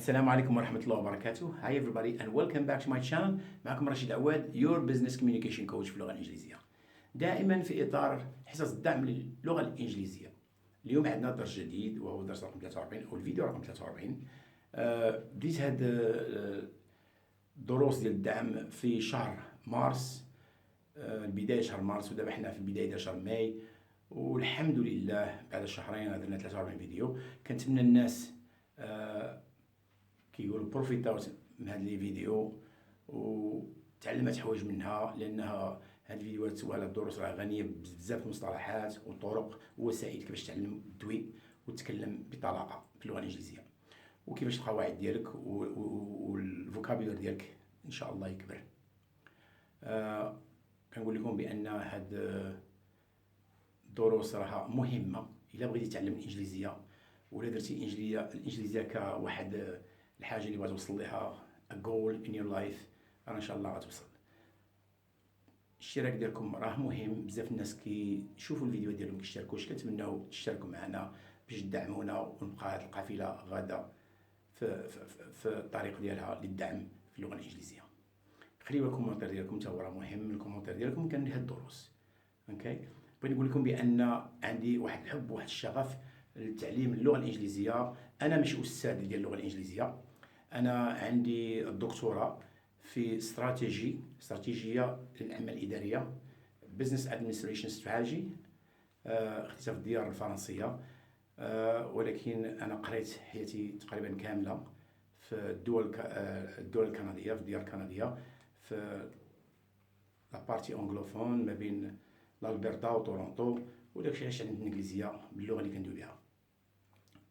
السلام عليكم ورحمة الله وبركاته. Hi everybody and welcome back to my channel. معكم رشيد عواد your business communication coach في اللغة الإنجليزية. دائما في إطار حصص الدعم للغة الإنجليزية. اليوم عندنا درس جديد وهو درس رقم 43 أو الفيديو رقم 43. بديت هاد الدروس ديال الدعم في شهر مارس، بداية شهر مارس، ودابا حنا في بداية شهر ماي، والحمد لله بعد شهرين درنا 43 فيديو. كنتمنى الناس كيقولوا بروفيتاو من هاد لي فيديو وتعلمت حوايج منها، لانها هاد الفيديوهات وهاد الدروس راه غنيه بزاف المصطلحات وطرق ووسائل كيفاش تعلم دوي وتتكلم بطلاقه في اللغه الانجليزيه، وكيفاش القواعد ديالك والفوكابيولار ديالك ان شاء الله يكبر. كنقول لكم بان هاد الدروس راها مهمه الا بغيتي تعلم الانجليزيه ولا درتي الانجليزيه كواحد الحاجه اللي بغيتي توصل لها a goal in your life، راه ان شاء الله غتوصل. الاشتراك ديالكم راه مهم، بزاف الناس كيشوفوا الفيديو ديالهم كيشتركوش، كنتمناو تشتركوا معنا باش تدعمونا ونبقى هاد القافله غاده في الطريق ديالها للدعم في اللغه الانجليزيه. خليوا الكومونتير ديالكم حتى هو راه مهم، الكومونتير ديالكم كندير هاد الدروس. اوكي، بغيت نقول لكم بان عندي واحد الحب وواحد الشغف لتعليم اللغه الانجليزيه. انا مش استاذ ديال اللغه الانجليزيه، انا عندي الدكتوراه في استراتيجيه للاعمال الاداريه، بزنس ادمنستريشن ستراتيجي، اختصاص في الديار الفرنسيه. ولكن انا قريت حياتي تقريبا كامله في الدول الكنديه، في الديار الكنديه، في لابارتي انجلوفون ما بين البرتا وتورونتو، وداكشي علاش عندي الانجليزيه باللغه اللي كندوي بها.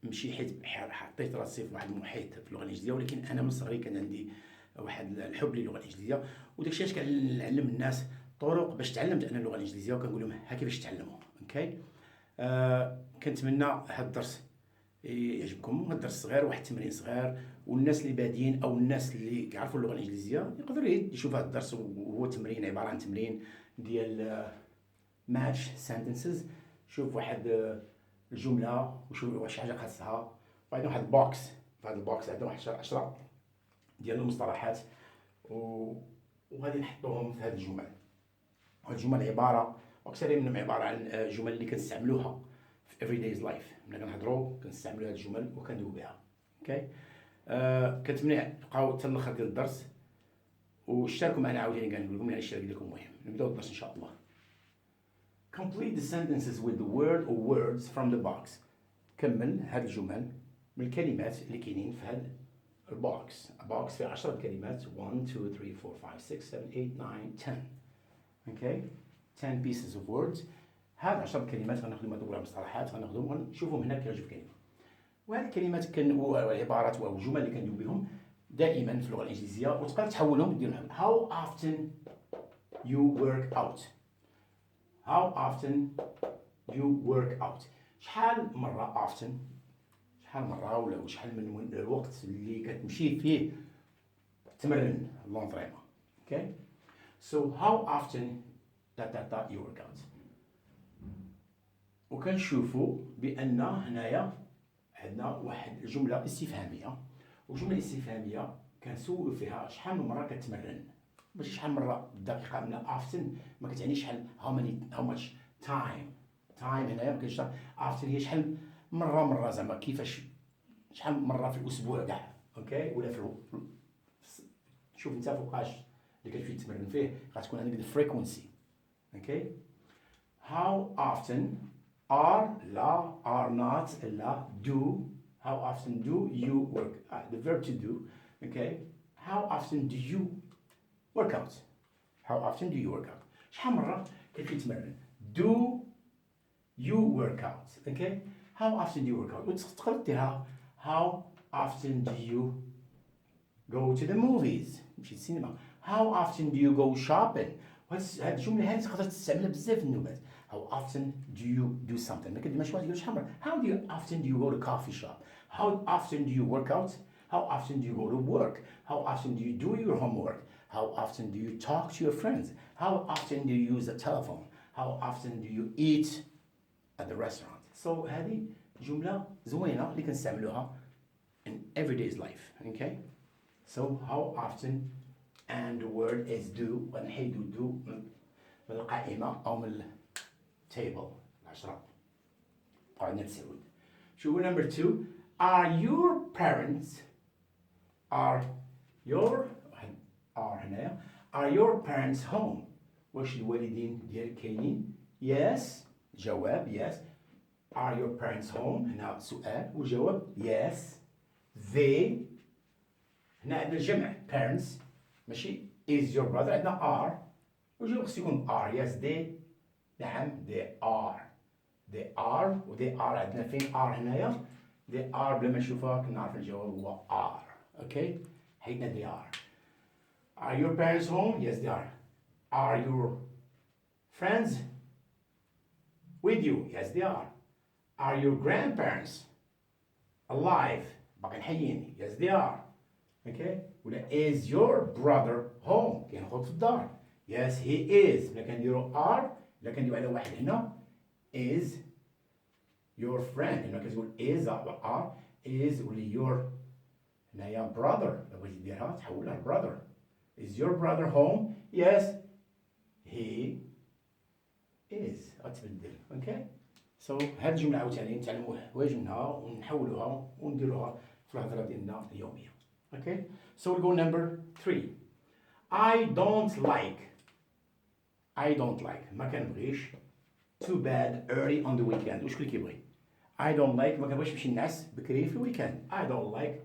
ماشي حيت حطيت راسي في واحد المحيط في اللغه الانجليزيه، ولكن انا من صغري كان عندي واحد الحب للغه الانجليزيه، وداكشي علاش كنعلم الناس طرق باش تعلمت انا اللغه الانجليزيه، وكنقول لهم ها كيفاش تعلموا. اوكي، كنتمنى هذا الدرس يعجبكم، هذا الدرس صغير، واحد التمرين صغير، والناس اللي بادين او الناس اللي كيعرفوا اللغه الانجليزيه يقدروا يشوفوا هذا الدرس، وهو تمرين عباره عن تمرين ديال ماتش سنتنسز. شوف واحد الجمله وشوف شي حاجه خاصها، وعندنا واحد البوكس، في هذا البوكس عندنا واحد 10 ديال المصطلحات، وغادي نحطوهم في هذه الجمل. وهاد الجمل عباره اكثر منهم عباره عن جمل اللي كنستعملوها في everyday's life، ملي كنهضروا كنستعملوا هاد الجمل وكندويو بها. اوكي، كنتمنى تبقاو حتى الاخر ديال الدرس واشتركوا معنا عاوتاني، كنقول لكم يعني الاشتراك ديالكم مهم. نبداو الدرس ان شاء الله. Complete the sentences with the word or words from the box. كمل هاد الجمل من الكلمات اللي كاينين في هاد البوكس. البوكس فيه 10 كلمات، 1 2 3 4 5 6 7 8 9 10. اوكي، 10 pieces of words. هاد 10 كلمات غناخذهم، هادو المصطلحات غناخذهم ونشوفهم هنا كيفاش كلمه. وهاد الكلمات والعبارات والجمل اللي كندوي بهم دائما في اللغه الانجليزيه، وتقدر تحولهم دير how often you work out. How often you work out. شحال مرة often، شحال مرة ولا شحال من الوقت اللي كتمشي فيه تمرن لونطريمون. اوكي، so how often you work out. وكنشوفوا بأن هنايا عندنا واحد الجملة استفهامية، والجملة الاستفهامية كنسولو فيها شحال من مرة كتمرن. ماشي شحال مرة بالدقيقة، من often ما كتعنيش شحال how much time هنايا ما كاينش often، هي شحال مرة زعما كيفاش شحال مرة في الأسبوع كاع. اوكي، ولا في شوف انت فوقاش اللي كتمشي تمرن فيه غتكون عندك الفريكونسي. اوكي، how often are not لا do. how often do you work, the verb to do. okay, how often do you work out. how often do you work out. شحال مرة كتمشي تمرن. do you work out. okay, how often do you work out. وتقدر ديرها how often do you go to the movies. تمشي للسينما. how often do you go shopping. هاد الجملة هادي تقدر تستعملها بزاف النوبات. how often do you do something. ما كديرش واحد يقول شحال مرة. how often do you go to coffee shop. how often do you work out. how often do you go to work. how often do you do your homework. how often do you talk to your friends. how often do you use the telephone. how often do you eat at the restaurant. so هذه جملة زوينة اللي كنستعملوها in everyday's life. Okay, so how often, and the word is do. ونحيدو do من القائمة أو من التيبل 10. قاعدة تسعود. شو number 2. Are your parents are your parents home? واش الوالدين ديالك كاينين؟ Yes. جواب yes. Are your parents home؟ هنا سؤال وجواب yes. They. هنا عندنا الجمع parents ماشي is your brother. عندنا are وجواب خصو يكون are. Yes they. نعم they are. They are و they are عندنا فين are هنايا. They are بلا ما نشوفها كنعرف الجواب هو are. Okay. حيدنا they are. Are your parents home? Yes they are. Are your friends with you? Yes they are. Are your grandparents alive? باقي حيين. Yes they are. Okay. ولا is your brother home? كاين خوك في الدار. Yes he is. ملي كنديرو are إلا كنديرو على واحد هنا is your friend. هنا كتقول is are is ولا your هنايا brother. لو بغيتي ديرها تحولها brother. Is your brother home? Yes he is. غتبدل. Okay. So هاد الجملة عاوتاني نتعلموا حوايج منها ونحولوها ونديروها في الهضرة ديالنا اليومية. Okay. So we go number 3. I don't like ما كنبغيش to bed early on the weekend. وشكون اللي كيبغي؟ I don't like ما كنبغيش نمشي نعس بكري في الويكاند. I don't like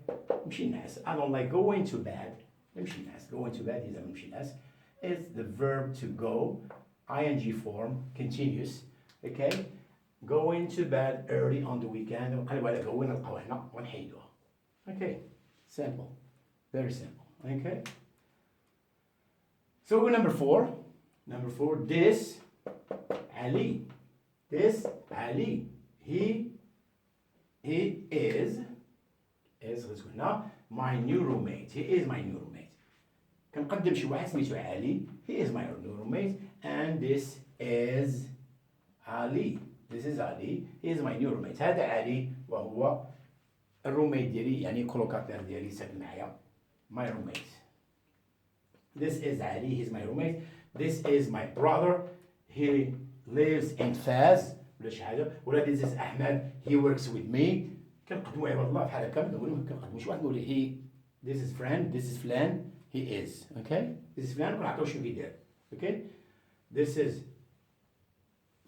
نمشي نعس. I don't like going to bed. نمشي نعس. Going to bed is نمشي نعس. It's the verb to go. ing form continuous. Okay. Going to bed early on the weekend. نقلبوا على go نلقاو هنا ونحيدوها. Okay. Simple. Very simple. Okay. So we go number 4. Number 4. This Ali. This Ali. He is هنا my new roommate. He is my new roommate. كنقدم شي واحد سميتو علي. He is my new roommate. And this is Ali. This is Ali. He is my new roommate. هذا علي وهو الروميت ديالي يعني كولوكاتير ديالي ساكن معايا. My roommate. This is Ali. He's my roommate. This is my brother. He lives in Fez. ولا شي حاجه. ولا this is Ahmed. He works with me. كنقدموا عباد الله بحال هكا كنقدموا شي واحد نقول he. This is friend. This is فلان. He is. Okay. This is فلان كنعطيو شنو كيدير. Okay. This is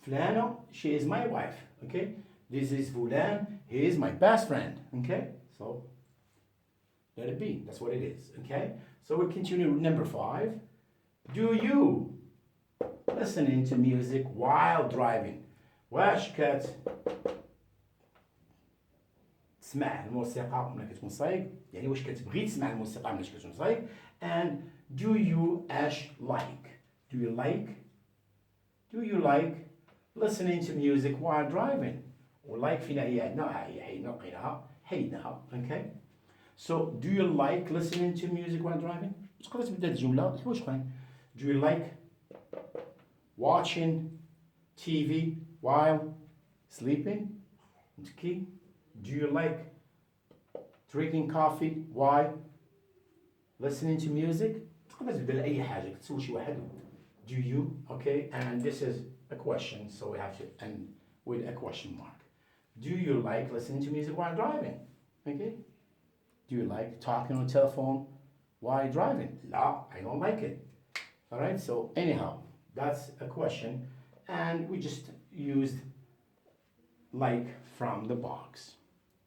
فلانة. She is my wife. Okay. This is فلان. He is my best friend. Okay. So let it be. That's what it is. Okay. So we'll continue with number 5. Do you listening to music while driving? واش تسمع الموسيقى ملي كتكون صايق؟ يعني واش كتبغي تسمع الموسيقى ملي كتكون صايق؟ And do you like listening to music while driving? و like فينا هي عندنا حيدنا لقيناها حيدناها. Okay. So do you like listening to music while driving? تقدر تبدا الجملة بحوايج اخرين. Do you like watching TV while sleeping? متكي. Do you like drinking coffee while listening to music? تقدر تبدا لأي حاجة تسول شي واحد. Do you? Okay. And this is a question, so we have to end with a question mark. Do you like listening to music while driving? Okay. Do you like talking on the telephone while driving? No, I don't like it. All right. So anyhow, that's a question, and we just used like from the box.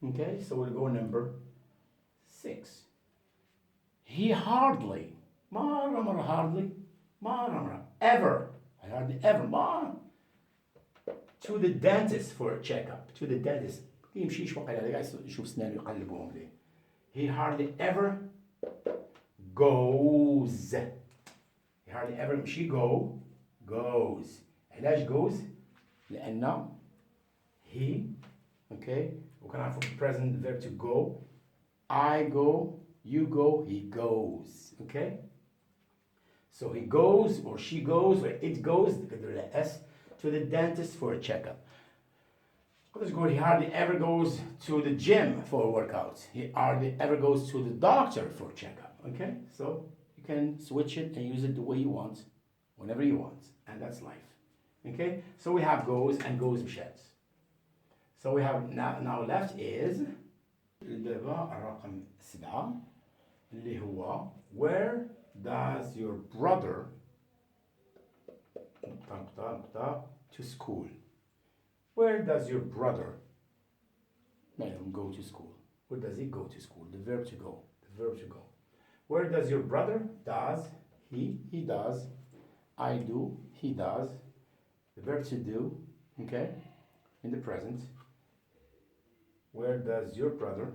Okay. So we'll go number 6. He hardly, ever, to the dentist for a checkup. To the dentist. يمشيش وقيلا قاعد يشوف سنانه يقلبوهم ليه. He hardly ever goes. He hardly ever ماشي goes. علاش goes؟ لأن he okay وكنعرفوا present verb to go. I go, you go, he goes. Okay. So he goes or she goes or it goes كنديروا لها s to the dentist for a checkup. Let's go. He hardly ever goes to the gym for a workout. He hardly ever goes to the doctor for a checkup. Okay, so you can switch it and use it the way you want, whenever you want, and that's life. Okay, so we have goes and goes مشات. So we have now left is دابا الرقم 7 اللي هو where does your brother to school? Where does your brother go to school? Where does he go to school? The verb to go. The verb to go. Where does your brother? Does. He does. I do. He does. The verb to do. Okay? In the present. Where does your brother?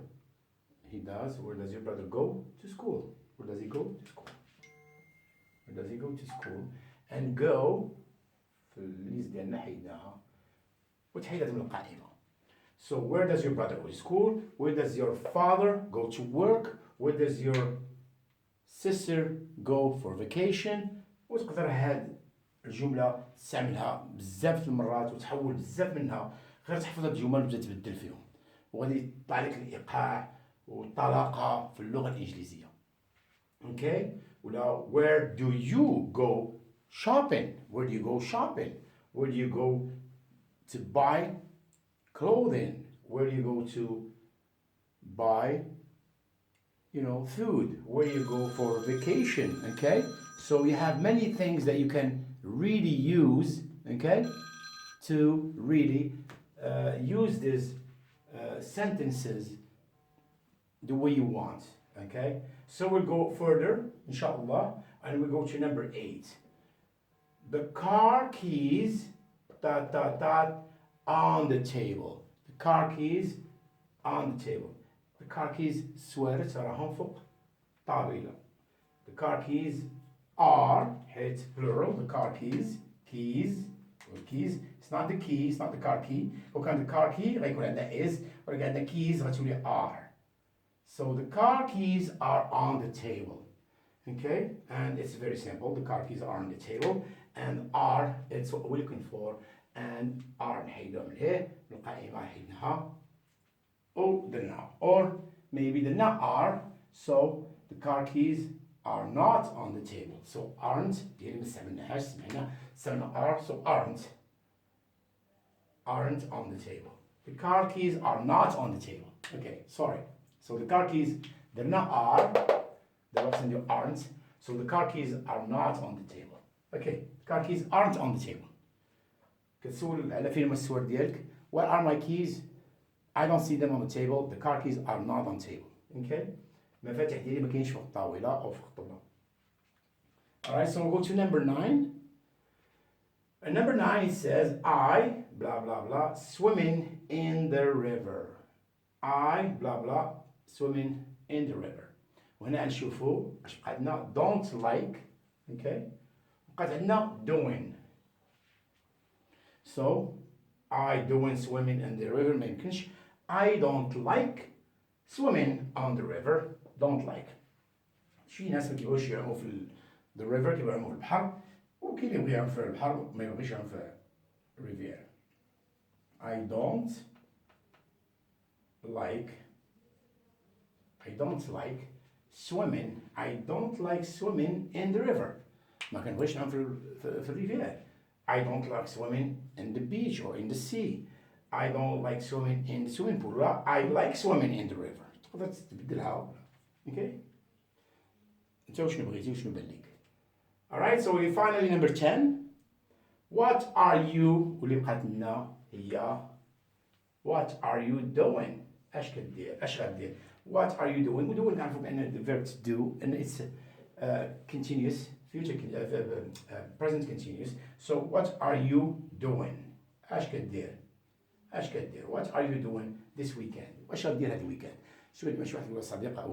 He does. Where does your brother go? To school. Where does he go? To school. Where does he go to school? And go في الليست ديالنا حيدناها وتحيدت من القائمة. So where does your brother go to school? Where does your father go to work? Where does your sister go for vacation? وتقدر هاد الجملة تستعملها بزاف المرات وتحول بزاف منها غير تحفظ هاد الجمل وتبدا تبدل فيهم وغادي يطلع لك الإيقاع والطلاقة في اللغة الإنجليزية. Okay? ولا where do you go shopping? Where do you go shopping? Where do you go to buy clothing? Where do you go to buy, food? Where do you go for vacation? Okay? So you have many things that you can really use, okay, to really use these sentences the way you want, okay? So we'll go further, inshallah, and we'll go to number 8. The car keys, on the table. The car keys on the table. The car keys سوارت راهم فوق طاولة. The car keys are, it's plural, the car keys, keys, it's not the key, it's not the car key. وكان the car key غيكون عندنا is ولكن عندنا keys غتولي are. So the car keys are on the table. Okay, and it's very simple. The car keys are on the table, and are, it's what we're looking for, and are نحيدهم لهيه القائمة حيدناها أو درناها, or maybe the not are, so the car keys are not on the table. So aren't ديالي ما استعملناهاش سمعنا are, so aren't on the table. The car keys are not on the table. Okay, sorry. So the car keys, they're not are, they're also the aren't. So the car keys are not on the table. Okay, the car keys aren't on the table. كتسول على فين هما الصور ديالك. Where are my keys? I don't see them on the table. The car keys are not on the table. Okay? المفاتيح ديالي ما كاينش فوق الطاولة أو فوق الطاولة. Alright, so we'll go to number 9. And number 9 it says I blah blah blah swimming in the river. I blah blah swimming in the river. وهنا نشوفوا اش بقى عندنا don't like, okay, بقات عندنا doing. So I doing swimming in the river ما يمكنش. I don't like swimming on the river. Don't like. شي ناس ما كيبغيوش يعوموا في the river, كيبغيو يعوموا في البحر, وكاين اللي يبغي يعوم في البحر ما يبغيش يعوم في riviera. I don't like swimming. I don't like swimming in the river. ما كنبغيش نعوم في الريفير. I don't like swimming in the beach or in the sea. I don't like swimming in the swimming pool. I like swimming in the river. تقدر تبدلها. Okay? انت وشنو بغيتي وشنو بان لك. Alright, so we finally number 10. What are you واللي بقات لنا هي what are you doing? اش كدير؟ اش غدير؟ What are you doing? ودوين كنعرفوا بان the verb to do and it's continuous future present continuous. So what are you doing? اش كدير؟ اش كدير؟ What are you doing this weekend? واش غدير هذا الويكند؟ شي واحد يقول صديق او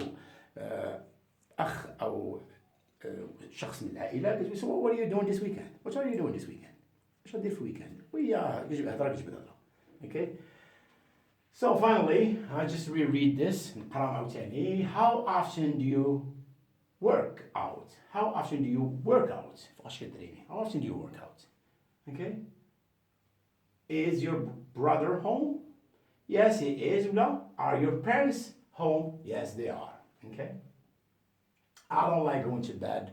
اخ او شخص من العائله كتقول so what are you doing this weekend? What are you doing this weekend? واش غدير في الويكند؟ ويا كتجيب هضره كتجيب هضره. Okay? So finally, I just reread this. نقرا عاوتاني. How often do you work out? How often do you work out? فاش كدريني. How often do you work out? Okay? Is your brother home? Yes, he is. ولا are your parents home? Yes, they are. Okay. I don't like going to bed.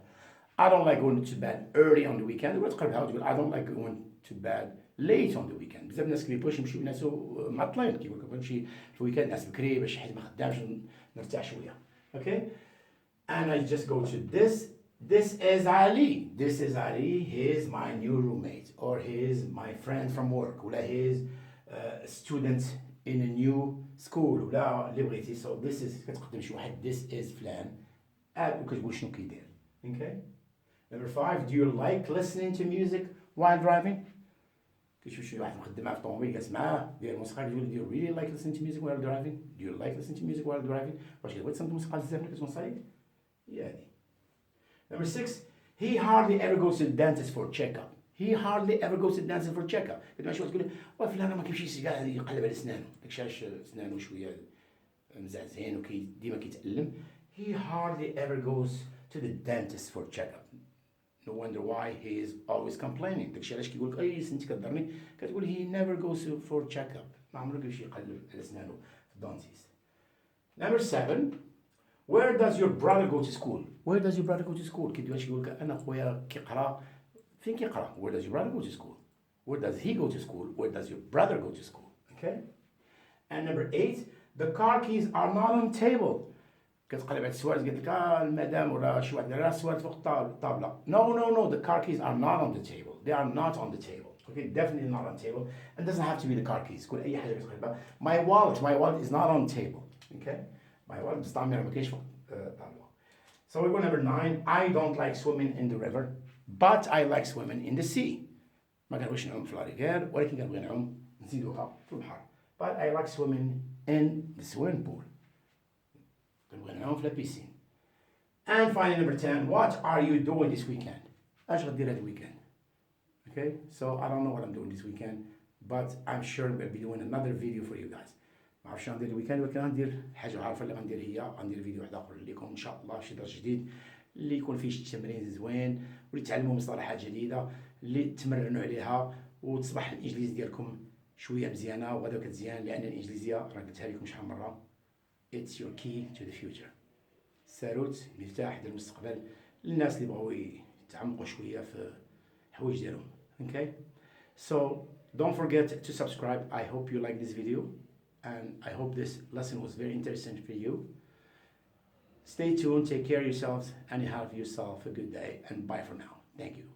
I don't like going to bed early on the weekend. وتقربها وتقول I don't like going to bed late on the weekend. بزاف الناس كيبغيوش يمشيو ناسو معطلين كيقول لك نمشي في الويكاند ناس بكري باش حيت ما خدامش نرتاح شويه. Okay. And I just go to this. This is Ali. This is Ali. He is my new roommate, or he is my friend from work, ولا he is a student in a new school, ولا اللي بغيتي. So this is كتقدم شي واحد this is فلان وكتقول شنو كيدير. Okay. Number 5, do you like listening to music while driving? كتشوف شي واحد مخدم معاه في الطوموبيل جالس معاه داير موسيقى كتقول do you really like listening to music while driving? Do you like listening to music while driving? واش كتبغي تسمع موسيقى بزاف ملي كتكون صايد؟ هي هادي. Number 6, he hardly ever goes to the dentist for checkup. He hardly ever goes to the dentist for checkup. كتسمع شي واحد تقول له فلان ما كيمشيش كاع يقلب على سنانه، داكشي علاش سنانه شويه مزعزعين وديما كيتألم. He hardly ever goes to the dentist for checkup. No wonder why he is always complaining. داكشي علاش كيقول لك اي سنتي كضرني كتقول he never goes for checkup. ما عمرو كيمشي يقلب على سنانه في الدونتيست. Number 7, where does your brother go to school? Where does your brother go to school? كيدوي يقول لك انا خويا كيقرا فين كيقرا؟ Where does your brother go to school? Where does he go to school? Where does your brother go to school? Okay? And number 8, the car keys are not on the table. كتقلب على السوارت قالت لك المدام ولا شي واحد راه السوارت فوق الطابله. No, the car keys are not on the table. They are not on the table. Okay, definitely not on the table. It doesn't have to be the car keys. كل اي حاجه كتقلبها. My wallet is not on the table. Okay? My wallet مستعمر ما كاينش فوق الطابله. So we go number 9. I don't like swimming in the river, but I like swimming in the sea. ما كنبغيش نعوم في الريفير ولكن كنبغي نعوم نزيدوها في البحر. But I like swimming in the swimming pool. كنبغي نعوم في البيسين. And finally number 10, what are you doing this weekend? اش غدير هاد الويكاند؟ Okay, so I don't know what I'm doing this weekend, but I'm sure I'm going to be doing another video for you guys. ما عرفتش غندير الويكاند ولكن غندير حاجه عارفه اللي غندير هي غندير فيديو واحد اخر لكم ان شاء الله شي درس جديد اللي يكون فيه شي تمرين زوين واللي تعلموا مصطلحات جديده اللي تمرنوا عليها وتصبح الانجليزي ديالكم شويه مزيانه وغدا كتزيان لان الانجليزيه راه قلتها لكم شحال من مره. It's your key to the future. الساروت مفتاح ديال المستقبل للناس اللي بغاو يتعمقوا شويه في الحوايج ديالهم. Okay? So don't forget to subscribe. I hope you like this video and I hope this lesson was very interesting for you. Stay tuned, take care of yourselves and have yourself a good day and bye for now. Thank you.